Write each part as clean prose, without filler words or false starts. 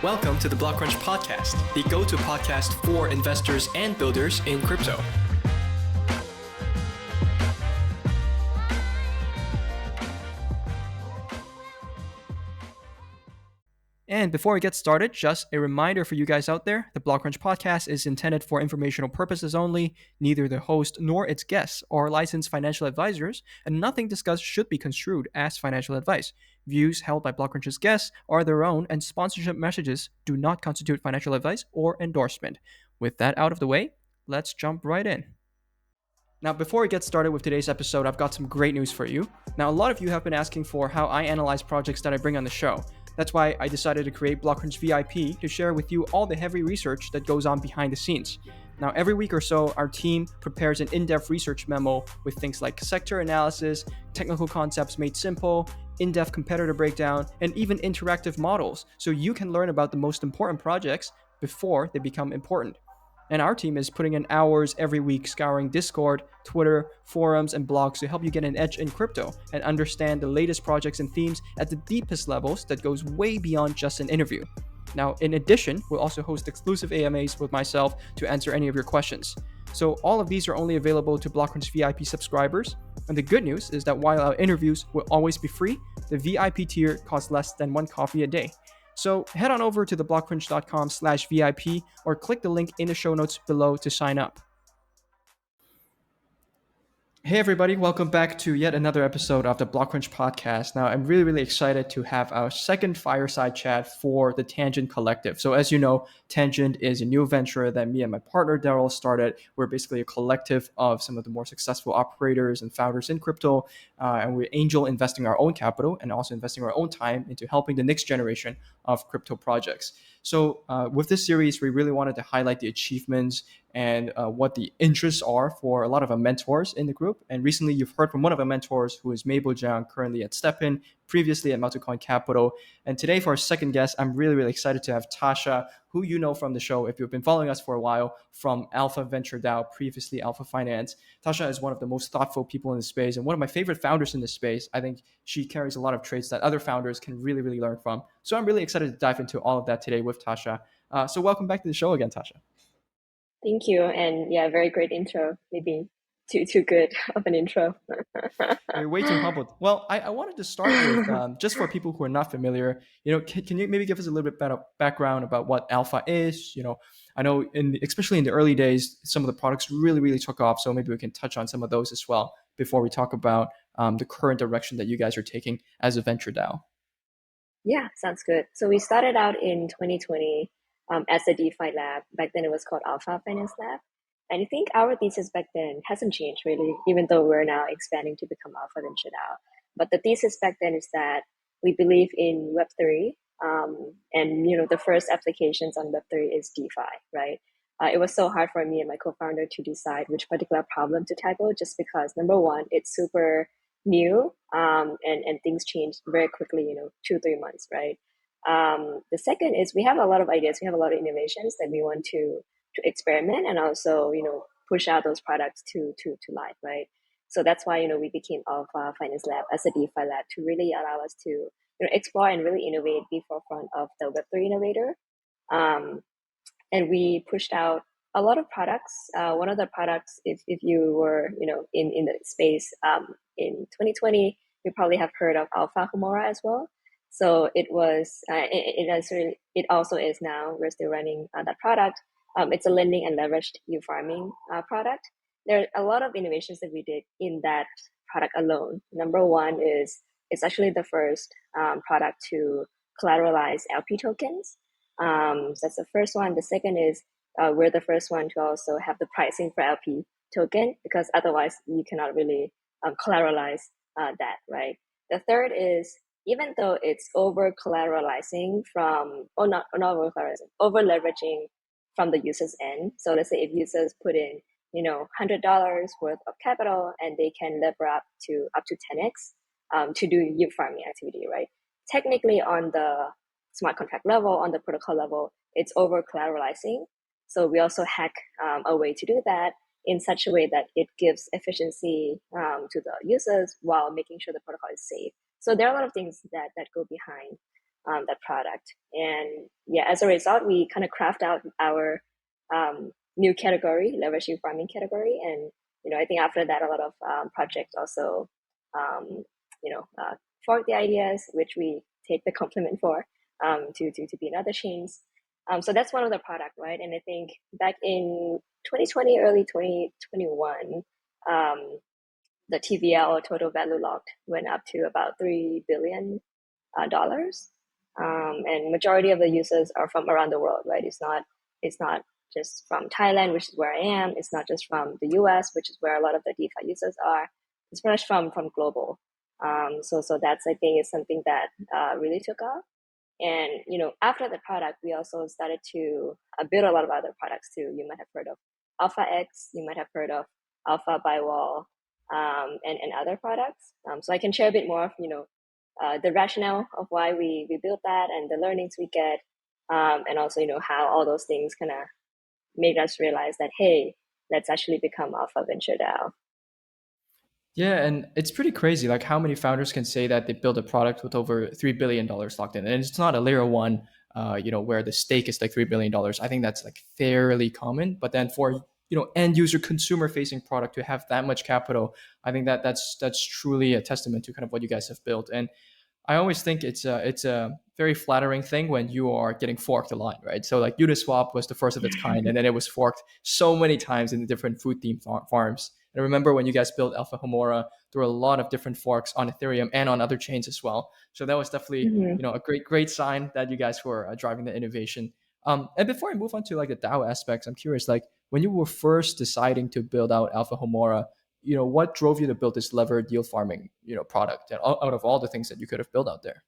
Welcome to the BlockCrunch podcast, the go-to podcast for investors and builders in crypto. And before we get started, just a reminder for you guys out there, the BlockCrunch podcast is intended for informational purposes only. Neither the host nor its guests are licensed financial advisors, and nothing discussed should be construed as financial advice. Views held by BlockCrunch's guests are their own, and sponsorship messages do not constitute financial advice or endorsement. With that out of the way, let's jump right in. Now, before we get started with today's episode, I've got some great news for you. Now, a lot of you have been asking for how I analyze projects that I bring on the show. That's why I decided to create BlockCrunch VIP to share with you all the heavy research that goes on behind the scenes. Now, every week or so, our team prepares an in-depth research memo with things like sector analysis, technical concepts made simple, in-depth competitor breakdown, and even interactive models, so you can learn about the most important projects before they become important. And our team is putting in hours every week scouring Discord, Twitter, forums, and blogs to help you get an edge in crypto and understand the latest projects and themes at the deepest levels that goes way beyond just an interview. Now, in addition, we'll also host exclusive AMAs with myself to answer any of your questions. So all of these are only available to BlockCrunch VIP subscribers. And the good news is that while our interviews will always be free, the VIP tier costs less than one coffee a day. So head on over to theblockcrunch.com/VIP or click the link in the show notes below to sign up. Hey everybody, welcome back to yet another episode of the BlockCrunch podcast. Now, I'm really excited to have our second fireside chat for the Tangent Collective. So as you know, Tangent is a new venture that me and my partner Daryl started. We're basically a collective of some of the more successful operators and founders in crypto, and we're angel investing our own capital and also investing our own time into helping the next generation of crypto projects. So with this series, we really wanted to highlight the achievements and what the interests are for a lot of our mentors in the group. And recently, you've heard from one of our mentors, who is Mabel Jiang, currently at StepIn, previously at Multicoin Capital. And today, for our second guest, I'm really excited to have Tascha, who you know from the show if you've been following us for a while, from Alpha Venture DAO, previously Alpha Finance. Tascha is one of the most thoughtful people in the space and one of my favorite founders in the space. I think she carries a lot of traits that other founders can really learn from. So I'm really excited to dive into all of that today with Tascha. So welcome back to the show again, Tascha. Thank you. And yeah, very great intro. Maybe too good of an intro. You're way too humbled. Well, I wanted to start with, just for people who are not familiar, can you maybe give us a little bit better background about what Alpha is? I know especially in the early days, some of the products really took off. So maybe we can touch on some of those as well before we talk about the current direction that you guys are taking as a venture DAO. Yeah, sounds good. So we started out in 2020 as a DeFi lab. Back then it was called Alpha Finance Lab. And I think our thesis back then hasn't changed really, even though we're now expanding to become Alpha Venture DAO. But the thesis back then is that we believe in Web3, and the first applications on Web3 is DeFi, right? It was so hard for me and my co-founder to decide which particular problem to tackle, just because number one, it's super new, and things change very quickly, 2-3 months, right? The second is we have a lot of ideas, we have a lot of innovations that we want to experiment and also, push out those products to life, right? So that's why, we became Alpha Finance Lab as a DeFi lab to really allow us to, explore and really innovate, be forefront of the Web3 innovator. And we pushed out a lot of products. One of the products, if you were, in the space, in 2020, you probably have heard of Alpha Humora as well. So it was, it also is now, we're still running that product. It's a lending and leveraged yield farming product. There are a lot of innovations that we did in that product alone. Number one is it's actually the first product to collateralize LP tokens. So that's the first one. The second is we're the first one to also have the pricing for LP token, because otherwise you cannot really collateralize that, right? The third is, even though it's over collateralizing not over collateralizing, over leveraging from the user's end. So let's say if users put in, $100 worth of capital and they can lever up to 10x to do yield farming activity, right? Technically on the smart contract level, on the protocol level, it's over collateralizing. So we also hack a way to do that in such a way that it gives efficiency to the users while making sure the protocol is safe. So there are a lot of things that go behind that product. And yeah, as a result, we kind of craft out our new category, leveraging farming category. And I think after that, a lot of projects also um, fork the ideas, which we take the compliment for, to be in other chains. So that's one of the product, right? And I think back in 2020, early 2021, the TVL, or total value locked, went up to about $3 billion. And majority of the users are from around the world, right? It's not just from Thailand, which is where I am. It's not just from the US, which is where a lot of the DeFi users are. It's pretty much from global. So that's, I think, is something that really took off. And after the product, we also started to build a lot of other products too. You might have heard of Alpha X. You might have heard of Alpha by Wall, and other products. So I can share a bit more of the rationale of why we built that and the learnings we get, and also how all those things kind of made us realize that, hey, let's actually become Alpha Venture DAO. Yeah, and it's pretty crazy, like how many founders can say that they built a product with over $3 billion locked in, and it's not a layer one, where the stake is like $3 billion. I think that's like fairly common. But then for end user consumer facing product to have that much capital, I think that's truly a testament to kind of what you guys have built. And I always think it's a very flattering thing when you are getting forked a lot, right? So like Uniswap was the first of its kind, and then it was forked so many times in the different food themed farms. And I remember when you guys built Alpha Homora, there were a lot of different forks on Ethereum and on other chains as well. So that was definitely Mm-hmm. a great sign that you guys were driving the innovation. And before I move on to like the DAO aspects, I'm curious, like when you were first deciding to build out Alpha Homora, what drove you to build this levered yield farming product out of all the things that you could have built out there?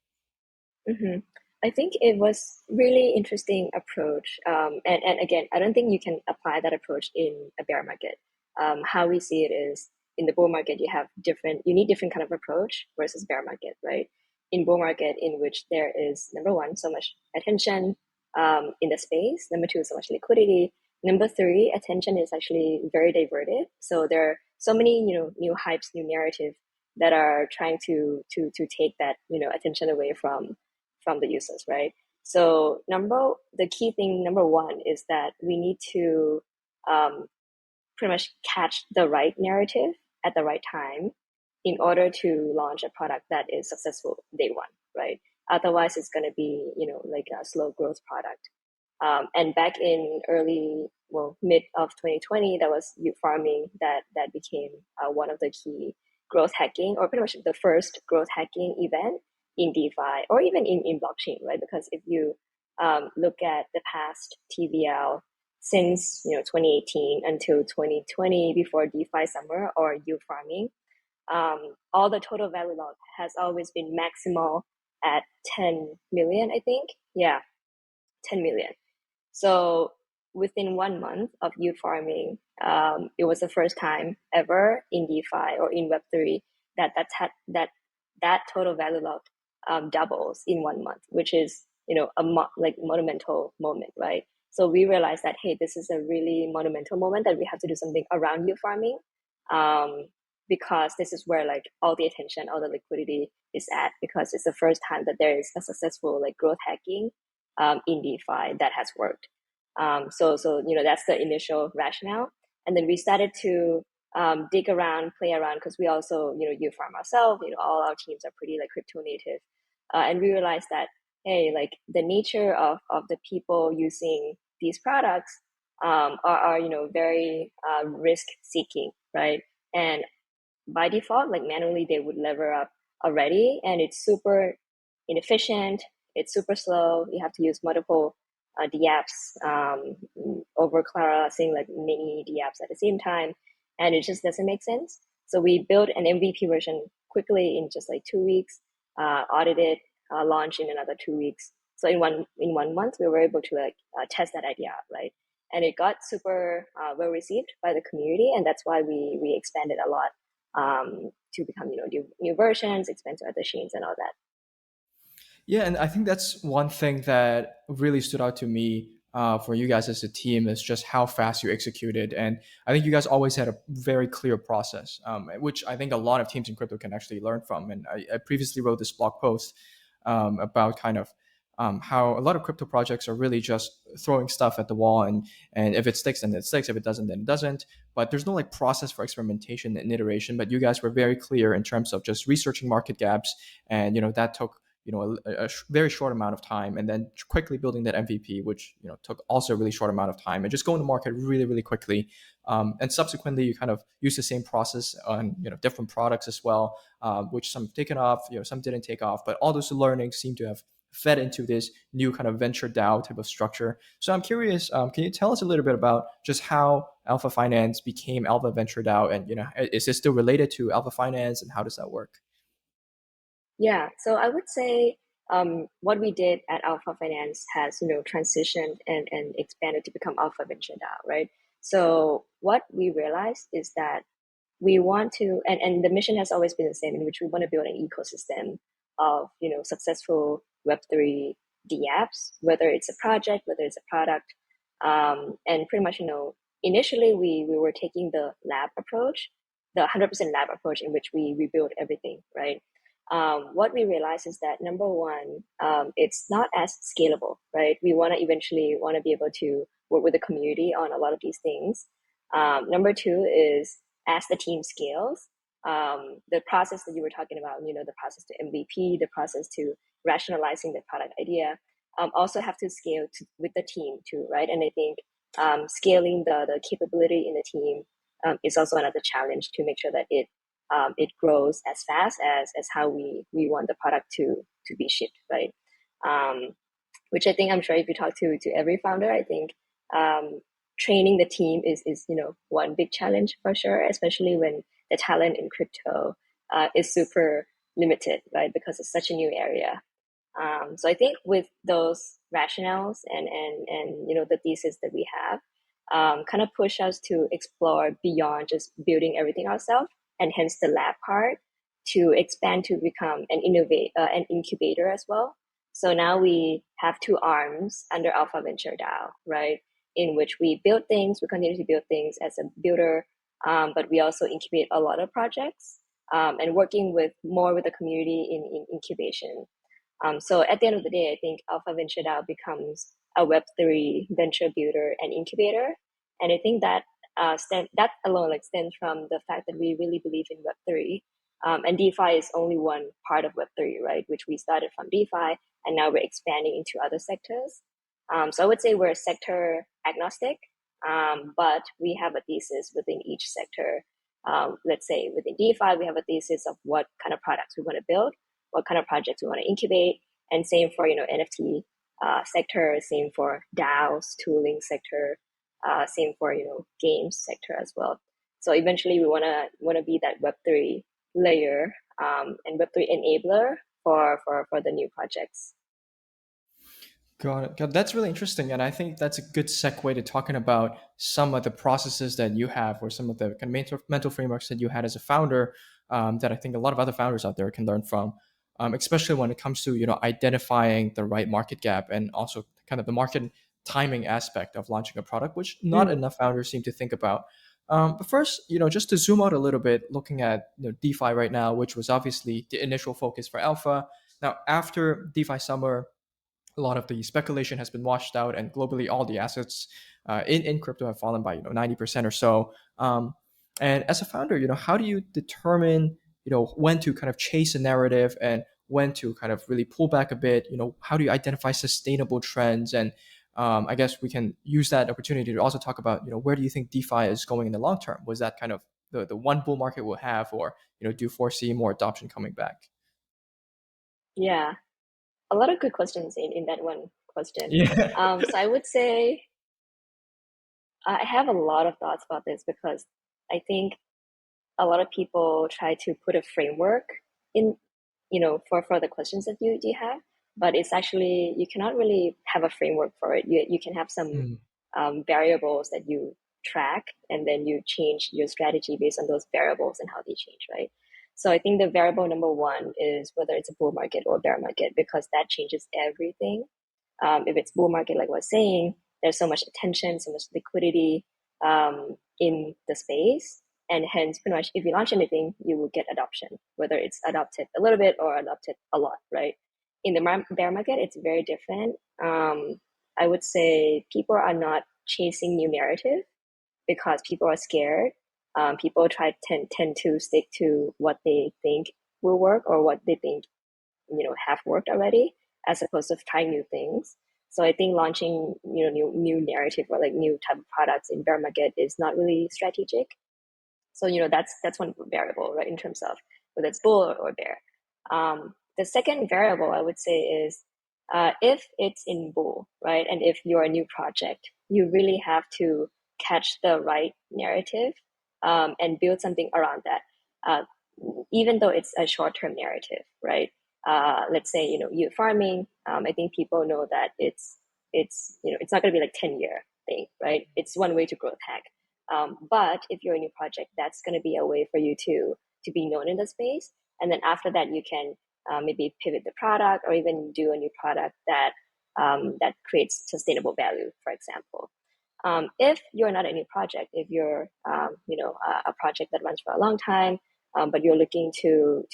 Mm-hmm. I think it was really interesting approach. And again, I don't think you can apply that approach in a bear market. How we see it is in the bull market, you need different kind of approach versus bear market, right? In bull market, in which there is number one, so much attention in the space. Number two, so much liquidity. Number three, attention is actually very diverted. So there are so many, new hypes, new narrative that are trying to take that, attention away from the users, right? So the key thing, number one, is that we need to um, pretty much catch the right narrative at the right time in order to launch a product that is successful day one, right? Otherwise, it's going to be, like a slow growth product. And back in mid of 2020, that was youth farming that became one of the key growth hacking, or pretty much the first growth hacking event in DeFi, or even in blockchain, right? Because if you look at the past TVL since 2018 until 2020, before DeFi summer or youth farming, all the total value lock has always been maximal at 10 million, I think. Yeah, 10 million. So within 1 month of youth farming, it was the first time ever in DeFi or in Web3 that total value lock doubles in 1 month, which is like monumental moment, right? So we realized that, hey, this is a really monumental moment that we have to do something around youth farming, um, because this is where like all the attention, all the liquidity is at, because it's the first time that there is a successful like growth hacking in DeFi that has worked. So that's the initial rationale, and then we started to dig around, play around, because we also you farm ourselves. All our teams are pretty like crypto native, and we realized that, hey, like the nature of the people using these products are very risk seeking, right? And by default, like manually they would lever up already, and it's super inefficient. It's super slow. You have to use multiple DApps over classing like many DApps at the same time, and it just doesn't make sense. So we built an MVP version quickly in just like 2 weeks, audited, launched in another 2 weeks. So in one month, we were able to like test that idea out, right? And it got super well received by the community, and that's why we expanded a lot to become new versions, expand to other chains and all that. Yeah, and I think that's one thing that really stood out to me for you guys as a team is just how fast you executed. And I think you guys always had a very clear process, which I think a lot of teams in crypto can actually learn from. And I previously wrote this blog post about kind of how a lot of crypto projects are really just throwing stuff at the wall, and if it sticks, then it sticks. If it doesn't, then it doesn't. But there's no like process for experimentation and iteration. But you guys were very clear in terms of just researching market gaps, and that took a very short amount of time, and then quickly building that MVP, which took also a really short amount of time, and just going to market really really quickly. And subsequently, you kind of use the same process on different products as well, which some taken off, some didn't take off, but all those learnings seem to have fed into this new kind of venture DAO type of structure. So I'm curious, can you tell us a little bit about just how Alpha Finance became Alpha Venture DAO, and is this still related to Alpha Finance, and how does that work? Yeah, so I would say what we did at Alpha Finance has, transitioned and expanded to become Alpha Venture DAO, right? So what we realized is that we want to, and the mission has always been the same, in which we want to build an ecosystem of, successful Web3 apps, whether it's a project, whether it's a product. And pretty much, initially we were taking the lab approach, the 100% lab approach in which we build everything, right? What we realize is that number one, it's not as scalable, right? We want to eventually want to be able to work with the community on a lot of these things. Number two is as the team scales, the process that you were talking about, the process to MVP, the process to rationalizing the product idea, also have to scale with the team too, right? And I think scaling the capability in the team is also another challenge to make sure that it grows as fast as how we want the product to be shipped, right? Which I think, I'm sure if you talk to every founder, I think training the team is one big challenge for sure, especially when the talent in crypto is super limited, right? Because it's such a new area. So I think with those rationales and the thesis that we have, kind of push us to explore beyond just building everything ourselves, and hence the lab part, to expand to become an incubator as well. So now we have two arms under Alpha Venture DAO, right? In which we build things, we continue to build things as a builder, but we also incubate a lot of projects, and working more with the community in incubation. So at the end of the day, I think Alpha Venture DAO becomes a Web3 venture builder and incubator. And I think that that alone stems from the fact that we really believe in Web3. And DeFi is only one part of Web3, right? Which we started from DeFi, and now we're expanding into other sectors. So I would say we're sector agnostic, but we have a thesis within each sector. Let's say within DeFi, we have a thesis of what kind of products we want to build, what kind of projects we want to incubate, and same for NFT sector, same for DAOs, tooling sector, same for games sector as well. So eventually, we wanna be that Web3 layer, and Web3 enabler for the new projects. Got it. That's really interesting, and I think that's a good segue to talking about some of the processes that you have, or some of the kind of mental frameworks that you had as a founder, that I think a lot of other founders out there can learn from, especially when it comes to identifying the right market gap, and also kind of the market timing aspect of launching a product, which not Mm. enough founders seem to think about. But first, just to zoom out a little bit, looking at DeFi right now, which was obviously the initial focus for Alpha. Now, after DeFi summer, a lot of the speculation has been washed out, and globally all the assets in crypto have fallen by 90% or so. And as a founder, how do you determine when to kind of chase a narrative, and when to kind of really pull back a bit? How do you identify sustainable trends? And I guess we can use that opportunity to also talk about where do you think DeFi is going in the long term? Was that kind of the one bull market we'll have, or do you foresee more adoption coming back? Yeah, a lot of good questions in that one question. Yeah. So I would say I have a lot of thoughts about this, because I think a lot of people try to put a framework in, for the questions that you have, but it's actually, you cannot really have a framework for it. You can have some Mm. variables that you track, and then you change your strategy based on those variables and how they change, right? So I think the variable number one is whether it's a bull market or bear market, because that changes everything. If it's bull market, like I was saying, there's so much attention, so much liquidity in the space. And hence, pretty much, if you launch anything, you will get adoption, whether it's adopted a little bit or adopted a lot, right? in the bear market, it's very different. I would say people are not chasing new narrative because people are scared. People tend to stick to what they think will work or what they think have worked already, as opposed to trying new things. So I think launching new narrative or like new type of products in bear market is not really strategic. So that's one variable, right, in terms of whether it's bull or bear. The second variable I would say is if it's in bull, right, and if you're a new project, you really have to catch the right narrative and build something around that. Even though it's a short-term narrative, right? Let's say youth farming. I think people know that it's not going to be like 10-year thing, right? It's one way to grow tech. But if you're a new project, that's going to be a way for you to be known in the space. And then after that, you can maybe pivot the product or even do a new product that creates sustainable value, for example. If you're not a new project, if you're a project that runs for a long time, but you're looking to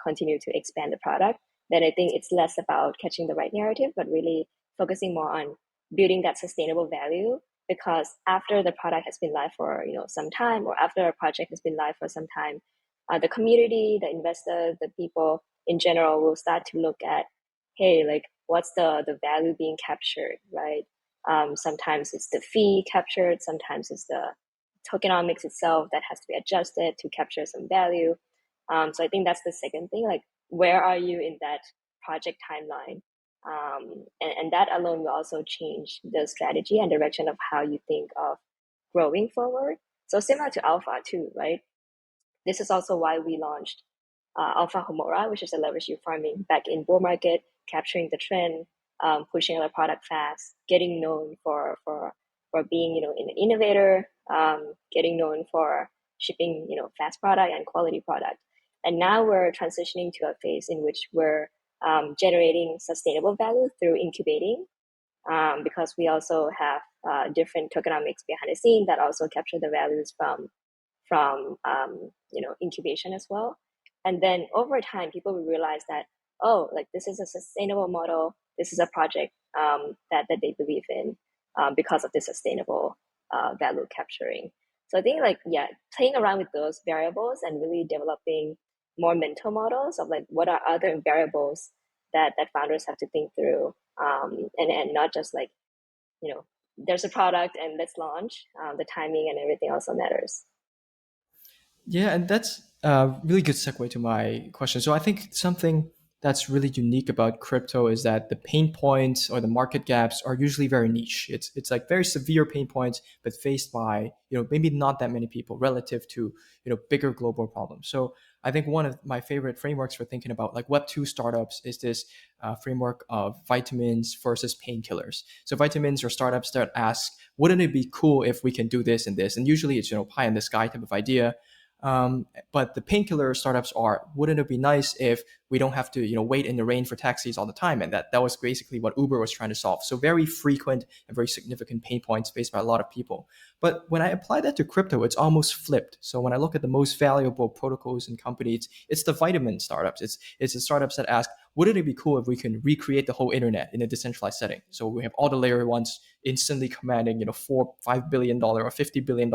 continue to expand the product, then I think it's less about catching the right narrative, but really focusing more on building that sustainable value. Because after the product has been live for some time, or after a project has been live for some time, the community, the investors, the people in general will start to look at, hey, like what's the value being captured, right? Sometimes it's the fee captured, sometimes it's the tokenomics itself that has to be adjusted to capture some value. So I think that's the second thing, like where are you in that project timeline? And that alone will also change the strategy and direction of how you think of growing forward. So similar to Alpha too, right? This is also why we launched Alpha Homora, which is a leverage yield farming back in bull market, capturing the trend, pushing our product fast, getting known for being an innovator, getting known for shipping fast product and quality product. And now we're transitioning to a phase in which we're generating sustainable value through incubating, because we also have different tokenomics behind the scene that also capture the values from incubation as well. And then over time, people will realize that, oh, like this is a sustainable model. This is a project that they believe in because of the sustainable value capturing. So I think playing around with those variables and really developing more mental models of like what are other variables that founders have to think through, and not just like there's a product and let's launch. The timing and everything also matters. Yeah, and that's a really good segue to my question. So I think something that's really unique about crypto is that the pain points or the market gaps are usually very niche. It's like very severe pain points, but faced by maybe not that many people relative to bigger global problems. So I think one of my favorite frameworks for thinking about like Web2 startups is this framework of vitamins versus painkillers. So vitamins are startups that ask, wouldn't it be cool if we can do this and this? And usually it's pie in the sky type of idea. But the painkiller startups are, wouldn't it be nice if we don't have to wait in the rain for taxis all the time? And that was basically what Uber was trying to solve. So very frequent and very significant pain points faced by a lot of people. But when I apply that to crypto, it's almost flipped. So when I look at the most valuable protocols and companies, it's the vitamin startups. It's the startups that ask, wouldn't it be cool if we can recreate the whole internet in a decentralized setting? So we have all the layer ones instantly commanding $4-5 billion or $50 billion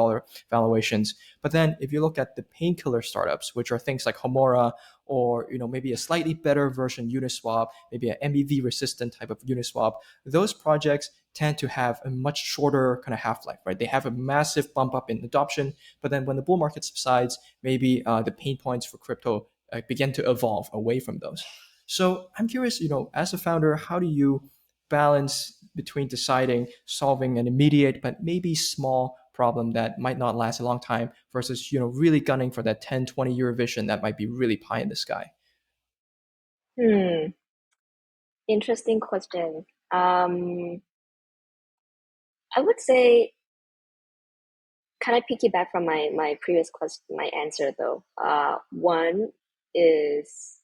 valuations. But then if you look at the painkiller startups, which are things like Homora, or maybe a slightly better version Uniswap, maybe an MEV resistant type of Uniswap, those projects tend to have a much shorter kind of half-life, right? They have a massive bump up in adoption, but then when the bull market subsides, maybe the pain points for crypto begin to evolve away from those. So I'm curious, as a founder, how do you balance between deciding solving an immediate but maybe small problem that might not last a long time versus really gunning for that 10-20 year vision that might be really pie in the sky? Hmm. Interesting question. I would say, kind of piggyback from my previous question, my answer though. One is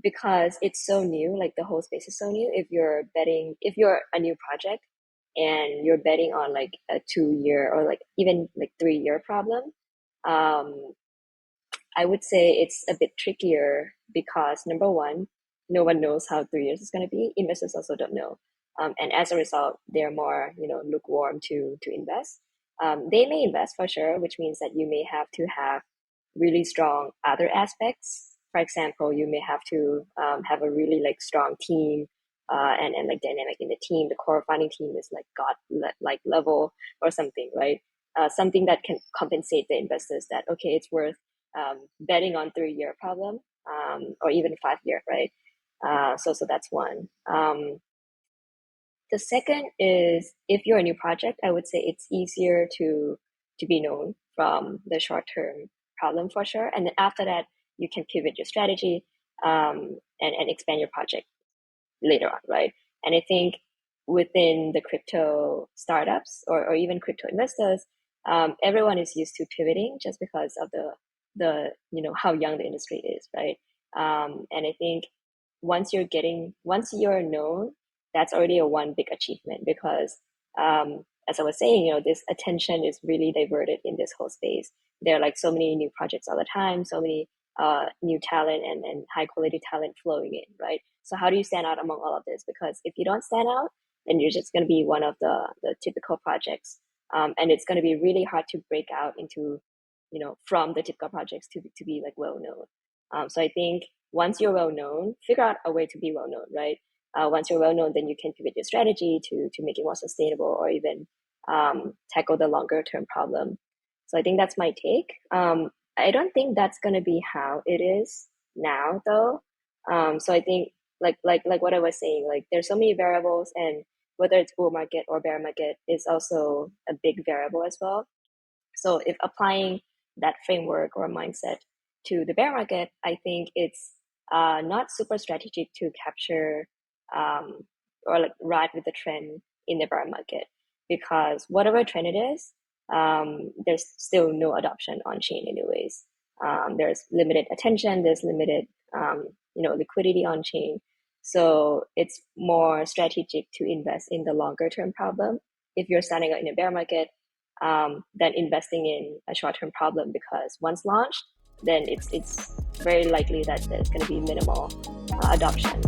because it's so new, like the whole space is so new. If you're a new project and you're betting on like a 2 year or like even like 3 year problem, um, I would say it's a bit trickier because number one, no one knows how 3 years is going to be. Investors also don't know, and as a result, they're more lukewarm to invest. They may invest for sure, which means that you may have to have really strong other aspects. For example, you may have to have a really like strong team, and like dynamic in the team. The core founding team is like god like level or something, right? Something that can compensate the investors that okay, it's worth betting on 3 year problem, or even 5 year, right? So that's one. The second is if you're a new project, I would say it's easier to be known from the short term problem for sure, and then after that you can pivot your strategy, and expand your project later on, right? And I think within the crypto startups or even crypto investors, everyone is used to pivoting just because of the how young the industry is, right? And I think once you're known, that's already a one big achievement because as I was saying, this attention is really diverted in this whole space. There are like so many new projects all the time, so many new talent and high quality talent flowing in, right? So how do you stand out among all of this? Because if you don't stand out, then you're just going to be one of the typical projects, and it's going to be really hard to break out into, from the typical projects to be like well known. So I think once you're well known, figure out a way to be well known, right? Once you're well known, then you can pivot your strategy to make it more sustainable or even tackle the longer term problem. So I think that's my take. I don't think that's going to be how it is now, though. So I think like what I was saying, like there's so many variables, and whether it's bull market or bear market is also a big variable as well. So if applying that framework or mindset to the bear market, I think it's not super strategic to capture um, or like ride with the trend in the bear market, because whatever trend it is, there's still no adoption on chain anyways. There's limited attention, there's limited liquidity on chain. So it's more strategic to invest in the longer term problem if you're starting out in a bear market, than investing in a short term problem, because once launched, then it's very likely that there's going to be minimal adoption.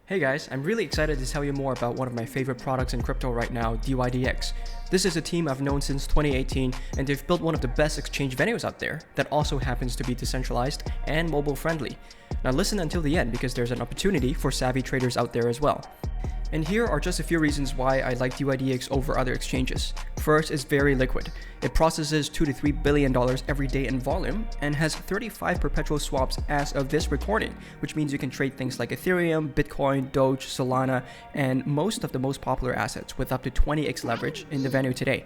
Hey guys, I'm really excited to tell you more about one of my favorite products in crypto right now, DYDX. This is a team I've known since 2018, and they've built one of the best exchange venues out there that also happens to be decentralized and mobile friendly. Now listen until the end because there's an opportunity for savvy traders out there as well. And here are just a few reasons why I like DYDX over other exchanges. First, it's very liquid. It processes $2 to $3 billion every day in volume and has 35 perpetual swaps as of this recording, which means you can trade things like Ethereum, Bitcoin, Doge, Solana, and most of the most popular assets with up to 20x leverage in the venue today.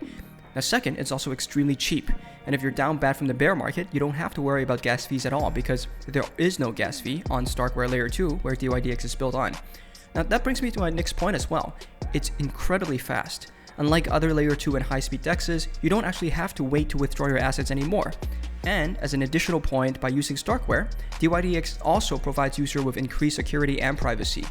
Now second, it's also extremely cheap, and if you're down bad from the bear market, you don't have to worry about gas fees at all because there is no gas fee on Starkware Layer 2 where DYDX is built on. Now that brings me to my next point as well. It's incredibly fast. Unlike other layer 2 and high-speed dexes, you don't actually have to wait to withdraw your assets anymore. And as an additional point, by using Starkware, DYDX also provides user with increased security and privacy.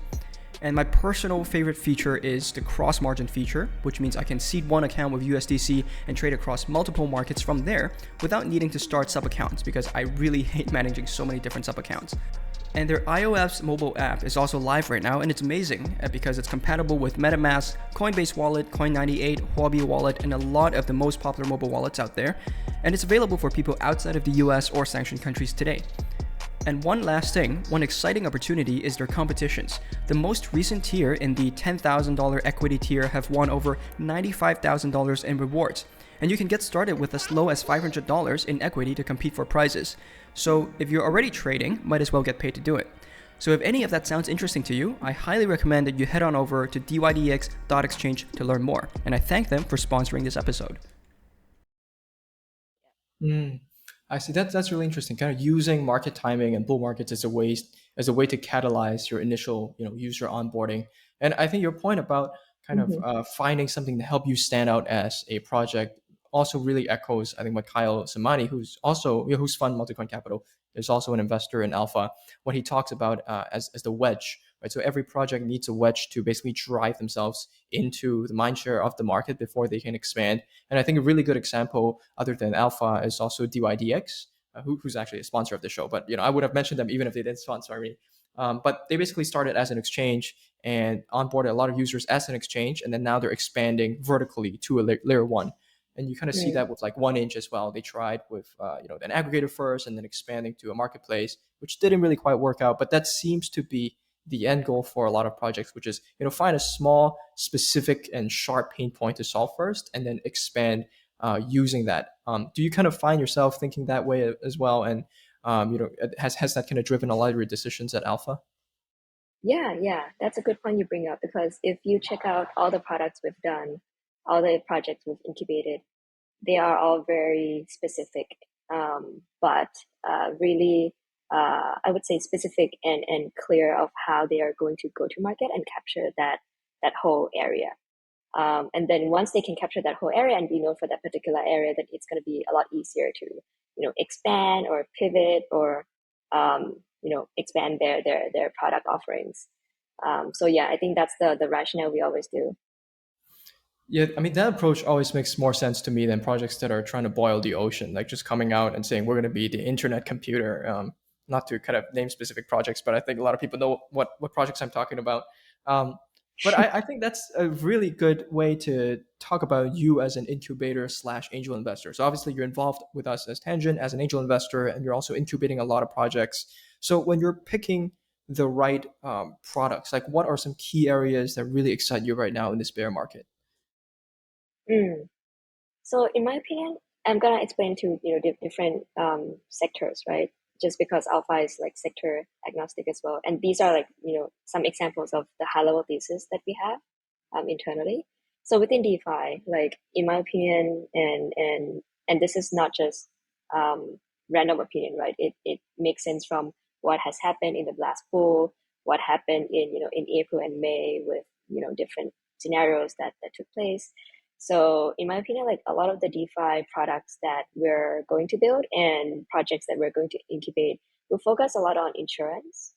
And my personal favorite feature is the cross-margin feature, which means I can seed one account with USDC and trade across multiple markets from there without needing to start sub-accounts because I really hate managing so many different sub-accounts. And their iOS mobile app is also live right now, and it's amazing because it's compatible with MetaMask, Coinbase Wallet, Coin98, Huobi Wallet, and a lot of the most popular mobile wallets out there. And it's available for people outside of the US or sanctioned countries today. And one last thing, one exciting opportunity is their competitions. The most recent tier in the $10,000 equity tier have won over $95,000 in rewards. And you can get started with as low as $500 in equity to compete for prizes. So if you're already trading, might as well get paid to do it. So if any of that sounds interesting to you, I highly recommend that you head on over to dydx.exchange to learn more. And I thank them for sponsoring this episode. I see. That's really interesting. Kind of using market timing and bull markets as a way to catalyze your initial user onboarding. And I think your point about kind of Mm-hmm. finding something to help you stand out as a project also really echoes, I think, what Kyle Samani, who's also whose fund Multicoin Capital is also an investor in Alpha, what he talks about as the wedge. Right, so every project needs a wedge to basically drive themselves into the mindshare of the market before they can expand. And I think a really good example, other than Alpha, is also DYDX. who's actually a sponsor of the show. But I would have mentioned them even if they didn't sponsor me. But they basically started as an exchange and onboarded a lot of users as an exchange, and then now they're expanding vertically to a layer one. And you kind of see Mm. that with like 1inch as well. They tried with an aggregator first, and then expanding to a marketplace, which didn't really quite work out. But that seems to be the end goal for a lot of projects, which is find a small, specific, and sharp pain point to solve first, and then expand using that. Do you kind of find yourself thinking that way as well? And has that kind of driven a lot of your decisions at Alpha? Yeah, yeah, that's a good point you bring up because if you check out all the products we've done, all the projects we've incubated, they are all very specific, but really, I would say specific and clear of how they are going to go to market and capture that whole area. And then once they can capture that whole area and be known for that particular area, then it's going to be a lot easier to expand or pivot or expand their product offerings. So yeah, I think that's the rationale we always do. Yeah, I mean that approach always makes more sense to me than projects that are trying to boil the ocean, like just coming out and saying we're going to be the internet computer. Not to kind of name specific projects, but I think a lot of people know what projects I'm talking about. Um, but I think that's a really good way to talk about you as an incubator slash angel investor. So obviously you're involved with us as Tangent as an angel investor, and you're also incubating a lot of projects. So when you're picking the right products, like what are some key areas that really excite you right now in this bear market? Mm. So in my opinion, I'm gonna explain to different sectors, right? Just because alpha is like sector agnostic as well, and these are like some examples of the high level thesis that we have internally. So within DeFi, like in my opinion, and this is not just um, random opinion, right? It makes sense from what has happened in the last bull, what happened in in April and May with different scenarios that took place. So in my opinion, like a lot of the DeFi products that we're going to build and projects that we're going to incubate will focus a lot on insurance.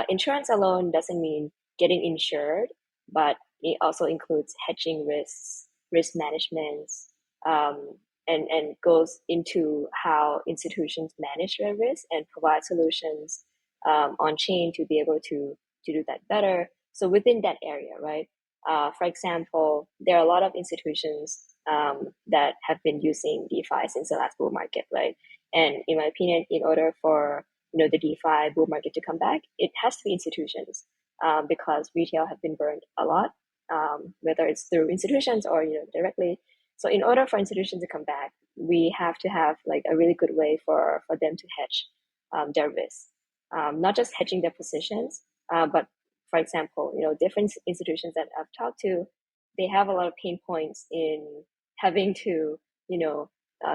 Insurance alone doesn't mean getting insured, but it also includes hedging risks, risk management, um, and goes into how institutions manage their risk and provide solutions on chain to be able to do that better. So within that area, right? For example, there are a lot of institutions that have been using DeFi since the last bull market, right? And in my opinion, in order for the DeFi bull market to come back, it has to be institutions because retail have been burned a lot, whether it's through institutions or directly. So in order for institutions to come back, we have to have like a really good way for them to hedge their risk, not just hedging their positions, but for example, different institutions that I've talked to, they have a lot of pain points in having to,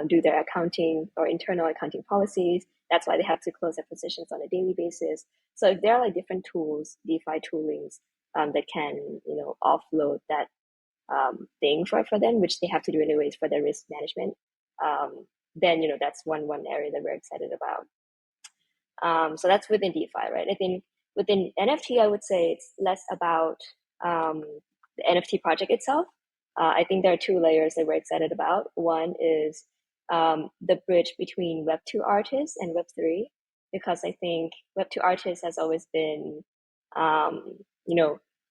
do their accounting or internal accounting policies. That's why they have to close their positions on a daily basis. So if there are like different tools, DeFi toolings that can, offload that thing for them, which they have to do anyways for their risk management, then that's one area that we're excited about. So that's within DeFi, right? I think within NFT, I would say it's less about um, the NFT project itself. I think there are two layers that we're excited about. One is the bridge between Web2 artists and Web3, because I think Web2 artists has always been, um,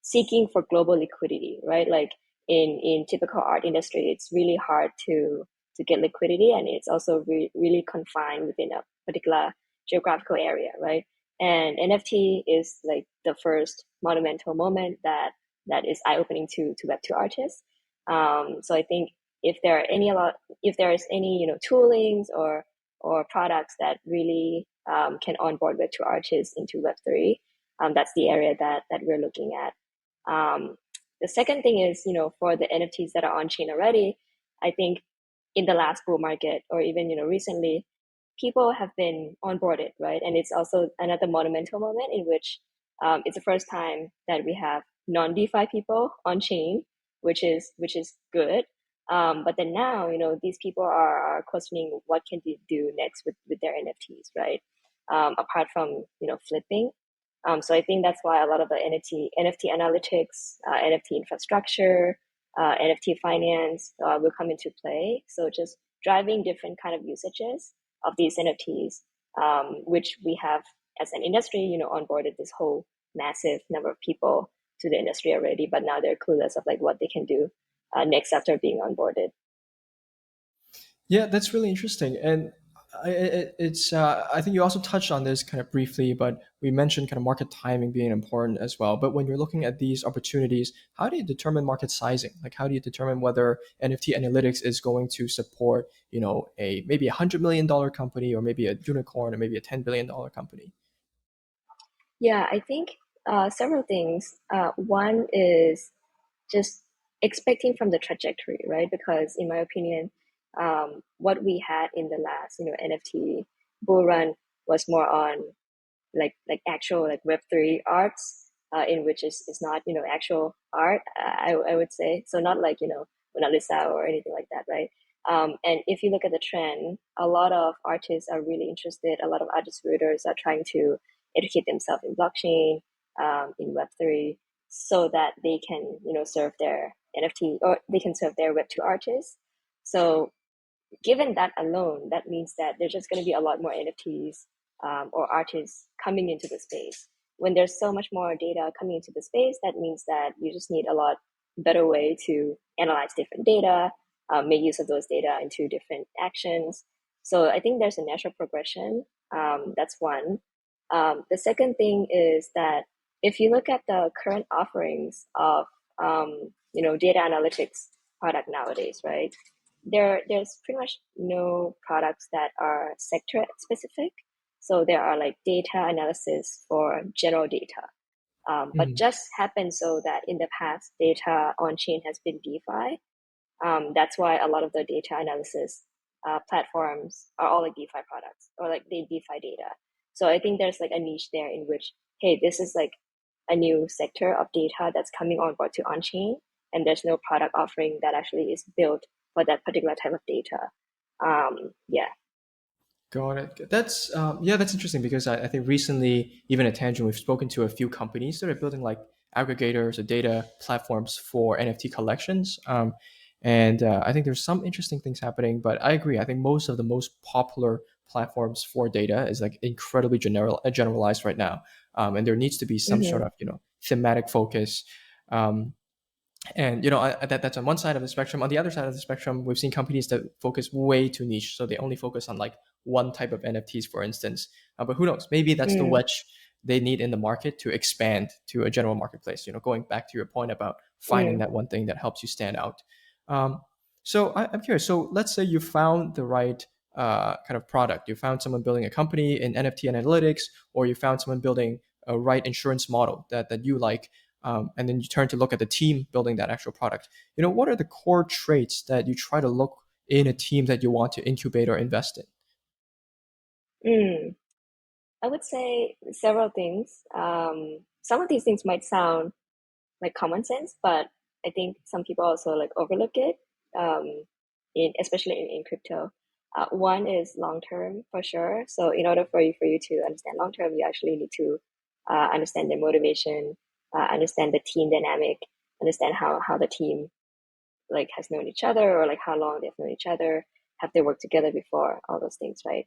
seeking for global liquidity, right? Like in typical art industry, it's really hard to get liquidity, and it's also really confined within a particular geographical area, right? And NFT is like the first monumental moment that is eye opening to Web2 artists. So I think if there is any toolings or products that really can onboard Web2 artists into Web3, that's the area that we're looking at. The second thing is for the NFTs that are on chain already, I think in the last bull market or even recently, people have been onboarded, right? And it's also another monumental moment in which it's the first time that we have non-DeFi people on chain, which is good. But then now, these people are questioning what can they do next with their NFTs, right? Apart from flipping. So I think that's why a lot of the NFT analytics, NFT infrastructure, NFT finance will come into play. So just driving different kind of usages of these NFTs, which we have as an industry, onboarded this whole massive number of people to the industry already, but now they're clueless of like what they can do next after being onboarded. Yeah, that's really interesting, and it's. I think you also touched on this kind of briefly, but we mentioned kind of market timing being important as well. But when you're looking at these opportunities, how do you determine market sizing? Like, how do you determine whether NFT analytics is going to support, a maybe $100 million company, or maybe a unicorn, or maybe a $10 billion company? Yeah, I think several things. One is just expecting from the trajectory, right? Because in my opinion, what we had in the last, NFT bull run was more on like actual like Web3 arts, in which is not actual art. I would say so, not like Mona Lisa or anything like that, right? And if you look at the trend, a lot of artists are really interested. A lot of artist creators are trying to educate themselves in blockchain, in Web3, so that they can serve their NFT, or they can serve their Web2 artists. So given that alone, that means that there's just going to be a lot more NFTs, or artists coming into the space. When there's so much more data coming into the space, that means that you just need a lot better way to analyze different data, make use of those data into different actions. So I think there's a natural progression. That's one. The second thing is that if you look at the current offerings of data analytics product nowadays, right? There's pretty much no products that are sector specific. So there are like data analysis for general data. But Mhm. just happens so that in the past, data on chain has been DeFi. That's why a lot of the data analysis platforms are all like DeFi products, or like they DeFi data. So I think there's like a niche there in which, hey, this is like a new sector of data that's coming on board to on chain, and there's no product offering that actually is built for that particular type of data. Yeah. Got it. That's interesting because I think recently, even at Tangent, we've spoken to a few companies that are building like aggregators or data platforms for NFT collections. And I think there's some interesting things happening, but I agree. I think most of the most popular platforms for data is like incredibly generalized right now, and there needs to be some sort Mm-hmm. of thematic focus. Um, and that's on one side of the spectrum. On the other side of the spectrum, we've seen companies that focus way too niche, so they only focus on like one type of NFTs, for instance. But who knows? Maybe that's the Mm, wedge they need in the market to expand to a general marketplace. Going back to your point about finding mm, that one thing that helps you stand out. Um, so I'm curious. So let's say you found the right kind of product. You found someone building a company in NFT analytics, or you found someone building a right insurance model that you like, and then you turn to look at the team building that actual product. What are the core traits that you try to look in a team that you want to incubate or invest in? mm. I would say several things. Some of these things might sound like common sense, but I think some people also like overlook it, in especially in crypto. One is long term for sure. So in order for you to understand long term, you actually need to understand their motivation, understand the team dynamic, understand how the team like has known each other, or like how long they've known each other, have they worked together before, all those things, right?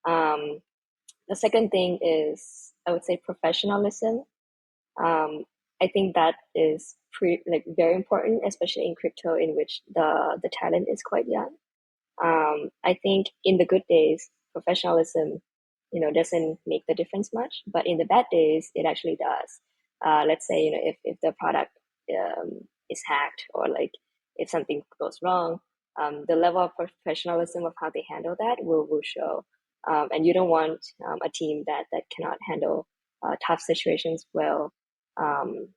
Um, the second thing is, I would say, professionalism. um, I think that is like very important, especially in crypto, in which the talent is quite young. I think in the good days, professionalism, doesn't make the difference much, but in the bad days, it actually does. Let's say, if the product is hacked, or like if something goes wrong, the level of professionalism of how they handle that will show. And you don't want a team that cannot handle tough situations well. Um,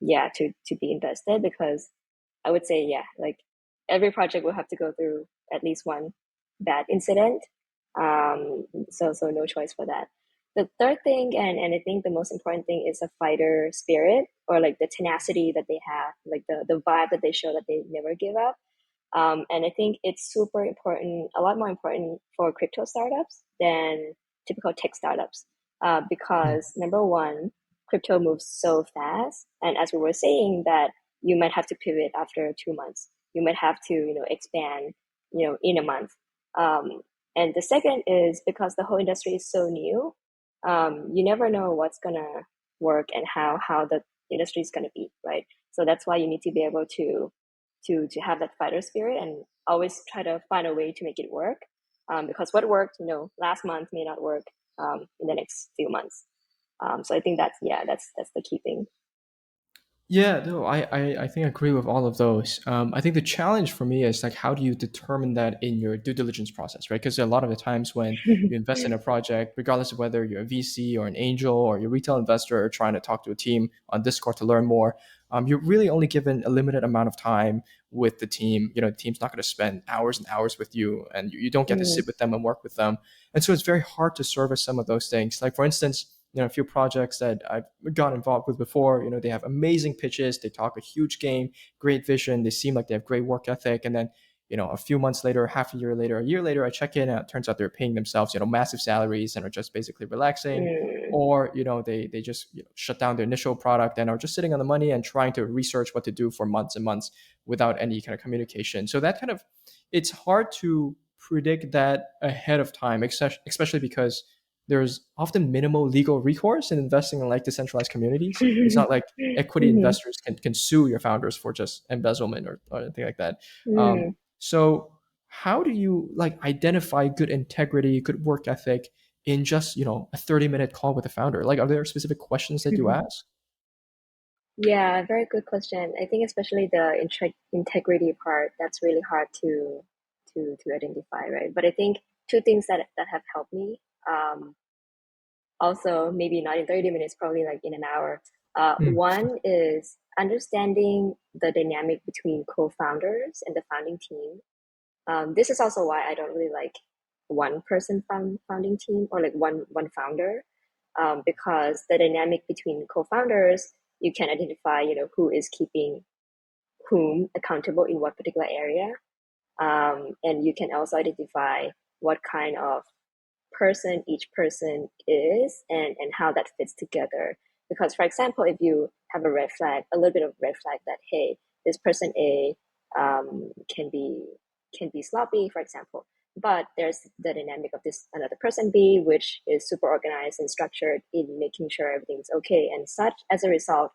yeah, to be invested, because I would say, yeah, like every project will have to go through at least one bad incident. So no choice for that. The third thing, and I think the most important thing, is a fighter spirit, or like the tenacity that they have, like the vibe that they show, that they never give up. And I think it's super important, a lot more important for crypto startups than typical tech startups, Hmm. because number one, crypto moves so fast, and as we were saying, that you might have to pivot after 2 months. You might have to expand in a month. Um, And the second is because the whole industry is so new, you never know what's gonna work and how the industry is gonna be, right? So that's why you need to be able to have that fighter spirit and always try to find a way to make it work. Because what worked, last month may not work in the next few months. So I think that's the key thing. Yeah, no, I think I agree with all of those. I think the challenge for me is like, how do you determine that in your due diligence process, right? Because a lot of the times when you invest in a project, regardless of whether you're a VC or an angel or you're a retail investor or trying to talk to a team on Discord to learn more, you're really only given a limited amount of time with the team. The team's not going to spend hours and hours with you, and you don't get to Mm, sit with them and work with them. And so it's very hard to service some of those things. Like for instance, a few projects that I've got involved with before, they have amazing pitches, they talk a huge game, great vision, they seem like they have great work ethic. And then, a few months later, half a year later, a year later, I check in and it turns out they're paying themselves, massive salaries and are just basically relaxing. mm, Or, they just shut down their initial product and are just sitting on the money and trying to research what to do for months and months without any kind of communication. So that kind of, it's hard to predict that ahead of time, especially because there's often minimal legal recourse in investing in like decentralized communities. It's not like equity mhm, investors can sue your founders for just embezzlement or anything like that. mm, So how do you like identify good integrity, good work ethic in just, a 30-minute call with a founder? Like, are there specific questions that you mhm. ask? Yeah, very good question. I think especially the integrity part, that's really hard to identify, right? But I think two things that have helped me. Also, maybe not in 30 minutes, probably like in an hour. Mm. One is understanding the dynamic between co-founders and the founding team. This is also why I don't really like one person founding team or like one founder, because the dynamic between co-founders, you can identify, who is keeping whom accountable in what particular area, and you can also identify what kind of person each person is and how that fits together. Because, for example, if you have a red flag, a little bit of red flag that, hey, this person A can be sloppy, for example, but there's the dynamic of this another person B, which is super organized and structured in making sure everything's okay and such. As a result,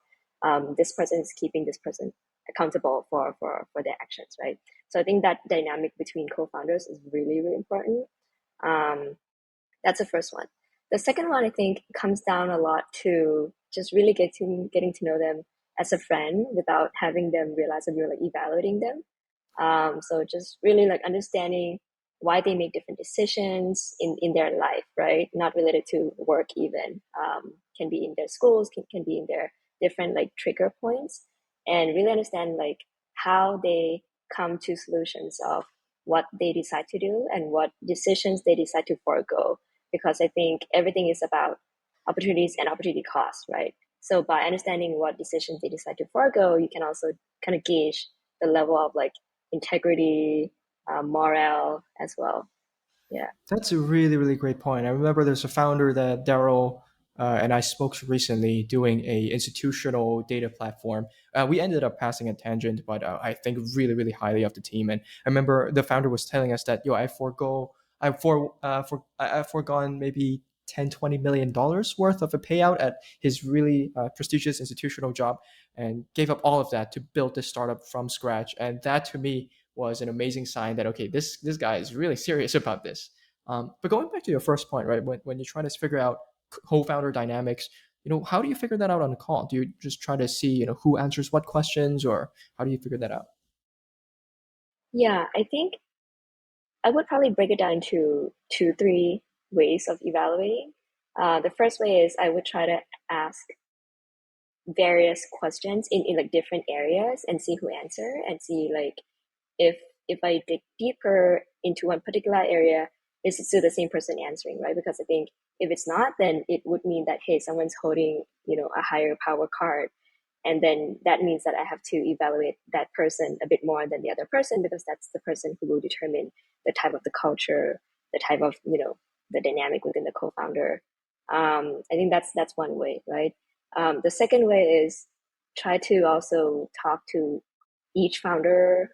this person is keeping this person accountable for their actions, right? So I think that dynamic between co-founders is really, really important. Um, that's the first one. The second one, I think, comes down a lot to just really getting to know them as a friend without having them realize that you're like evaluating them. So just really like understanding why they make different decisions in their life, right? Not related to work even. Can be in their schools, can be in their different like trigger points, and really understand like how they come to solutions of what they decide to do and what decisions they decide to forego. Because I think everything is about opportunities and opportunity costs, right? So by understanding what decisions they decide to forego, you can also kind of gauge the level of like integrity, morale as well. Yeah. That's a really, really great point. I remember there's a founder that Daryl and I spoke to recently doing a institutional data platform. We ended up passing a tangent, but I think really, really highly of the team. And I remember the founder was telling us that, I've foregone maybe 10, $20 million worth of a payout at his really prestigious institutional job and gave up all of that to build this startup from scratch. And that to me was an amazing sign that, okay, this guy is really serious about this. But going back to your first point, right? When you try to figure out co-founder dynamics, how do you figure that out on the call? Do you just try to see, who answers what questions, or how do you figure that out? Yeah, I think I would probably break it down into two, three ways of evaluating. The first way is I would try to ask various questions in like different areas and see who answer and see like if if I dig deeper into one particular area, is it still the same person answering, right? Because I think if it's not, then it would mean that hey, someone's holding a higher power card, and then that means that I have to evaluate that person a bit more than the other person because that's the person who will determine the type of the culture, the type of the dynamic within the co-founder. I think that's one way, right? The second way is try to also talk to each founder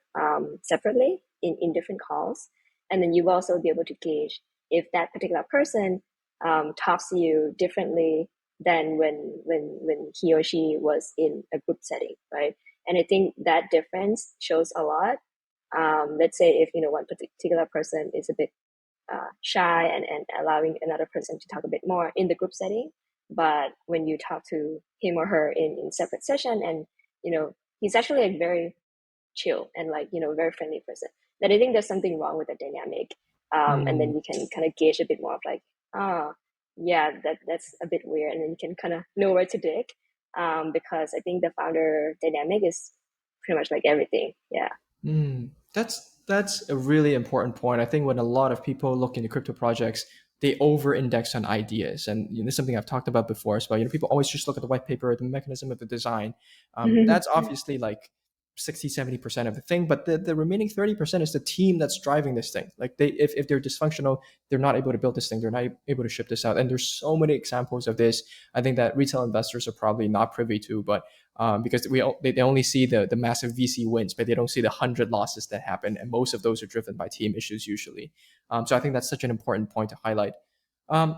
separately in different calls And then you will also be able to gauge if that particular person talks to you differently than when he or she was in a group setting, right? And I think that difference shows a lot. Let's say if one particular person is a bit shy and allowing another person to talk a bit more in the group setting, but when you talk to him or her in separate session, and he's actually a very chill and very friendly person, then I think there's something wrong with the dynamic. And then Mm. you can kind of gauge a bit more of like, ah, yeah, that's a bit weird, and then you can kind of know where to dig, because I think the founder dynamic is pretty much like everything. Yeah. That's a really important point. I think when a lot of people look into crypto projects, they over-index on ideas, and this is something I've talked about before as well. People always just look at the white paper, the mechanism of the design. That's obviously like 60-70% of the thing, but the remaining 30% is the team that's driving this thing. Like if they're dysfunctional, they're not able to build this thing, they're not able to ship this out. And there's so many examples of this. I think that retail investors are probably not privy to, but because they only see the massive VC wins, but they don't see the 100 losses that happen, and most of those are driven by team issues usually. So I think that's such an important point to highlight.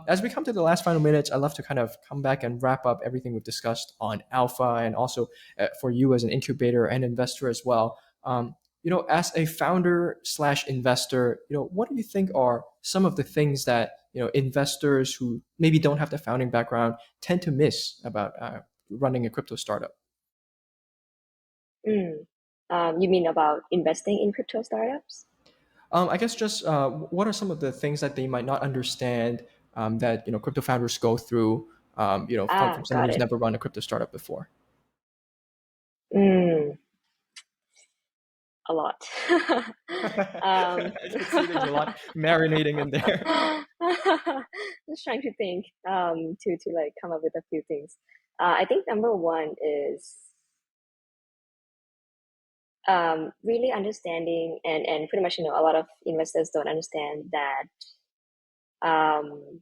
As we come to the last final minutes, I'd love to kind of come back and wrap up everything we've discussed on Alpha, and also for you as an incubator and investor as well. As a founder slash investor, what do you think are some of the things that investors who maybe don't have the founding background tend to miss about running a crypto startup? Mm. You mean about investing in crypto startups? I guess just what are some of the things that they might not understand that crypto founders go through? From someone Got who's it. never run a crypto startup before. Mm, a lot. um, I can see there's a lot marinating in there. just trying to think to like come up with a few things. I think number one is really understanding, and pretty much a lot of investors don't understand that um,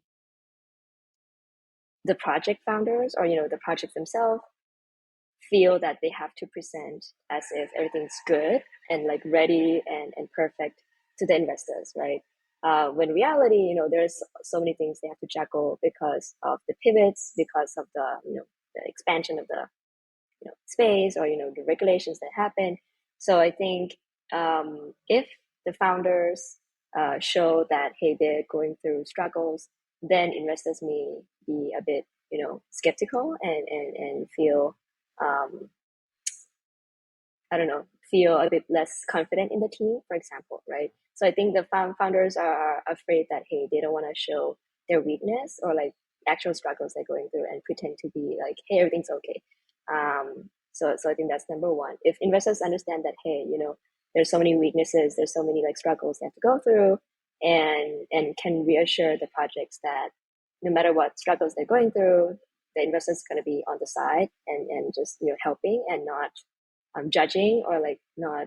the project founders, or the projects themselves, feel that they have to present as if everything's good and like ready and perfect to the investors, right? When reality, there's so many things they have to juggle because of the pivots, because of the expansion of the space, or the regulations that happen. So I think if the founders show that, hey, they're going through struggles, then investors may be a bit skeptical, and feel um, I don't know, feel a bit less confident in the team, for example, right? So I think the founders are afraid that, hey, they don't want to show their weakness, or like actual struggles they're going through, and pretend to be like, hey, everything's okay. So I think that's number one. If investors understand that, hey, there's so many weaknesses, there's so many like struggles they have to go through, and can reassure the projects that no matter what struggles they're going through, the investors going to be on the side, and just helping, and not judging, or like not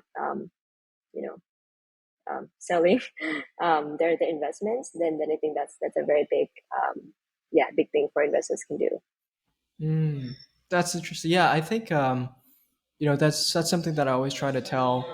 you know selling their investments, then I think that's a very big big thing for investors can do. Mm, that's interesting. Yeah, I think that's something that I always try to tell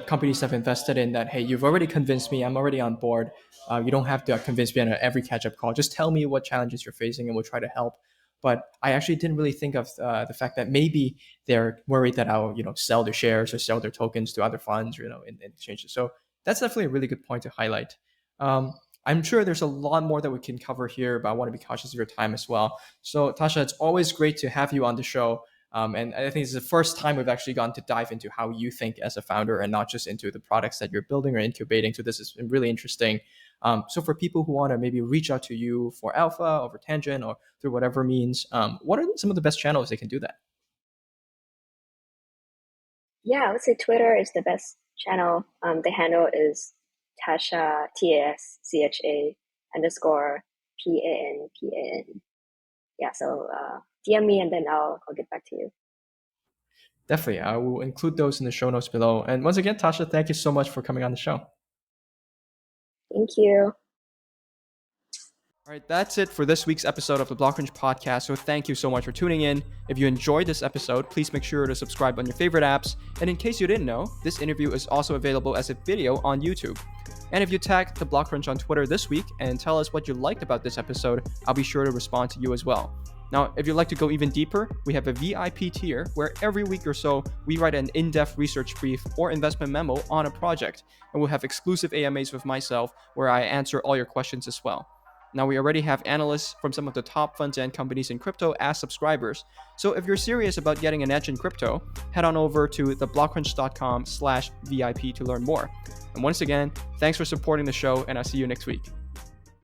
companies I've invested in, that hey, you've already convinced me, I'm already on board. You don't have to convince me on every catch up call. Just tell me what challenges you're facing, and we'll try to help. But I actually didn't really think of the fact that maybe they're worried that I'll sell their shares or sell their tokens to other funds, in exchanges. So that's definitely a really good point to highlight. Um, I'm sure there's a lot more that we can cover here, but I want to be cautious of your time as well. So Tasha, it's always great to have you on the show. And I think it's the first time we've actually gone to dive into how you think as a founder, and not just into the products that you're building or incubating. So this has been really interesting. So for people who want to maybe reach out to you for Alpha over Tangent or through whatever means, what are some of the best channels they can do that? Yeah, I would say Twitter is the best channel. The handle is Tascha, TASCHA underscore PANPAN. Yeah, so DM me, and then I'll get back to you. Definitely. I will include those in the show notes below. And once again, Tasha, thank you so much for coming on the show. Thank you. All right, that's it for this week's episode of the Block Crunch podcast. So thank you so much for tuning in. If you enjoyed this episode, please make sure to subscribe on your favorite apps. And in case you didn't know, this interview is also available as a video on YouTube. And if you tag the Block Crunch on Twitter this week and tell us what you liked about this episode, I'll be sure to respond to you as well. Now, if you'd like to go even deeper, we have a VIP tier where every week or so, we write an in-depth research brief or investment memo on a project. And we'll have exclusive AMAs with myself where I answer all your questions as well. Now, we already have analysts from some of the top funds and companies in crypto as subscribers. So if you're serious about getting an edge in crypto, head on over to theblockcrunch.com/VIP to learn more. And once again, thanks for supporting the show, and I'll see you next week.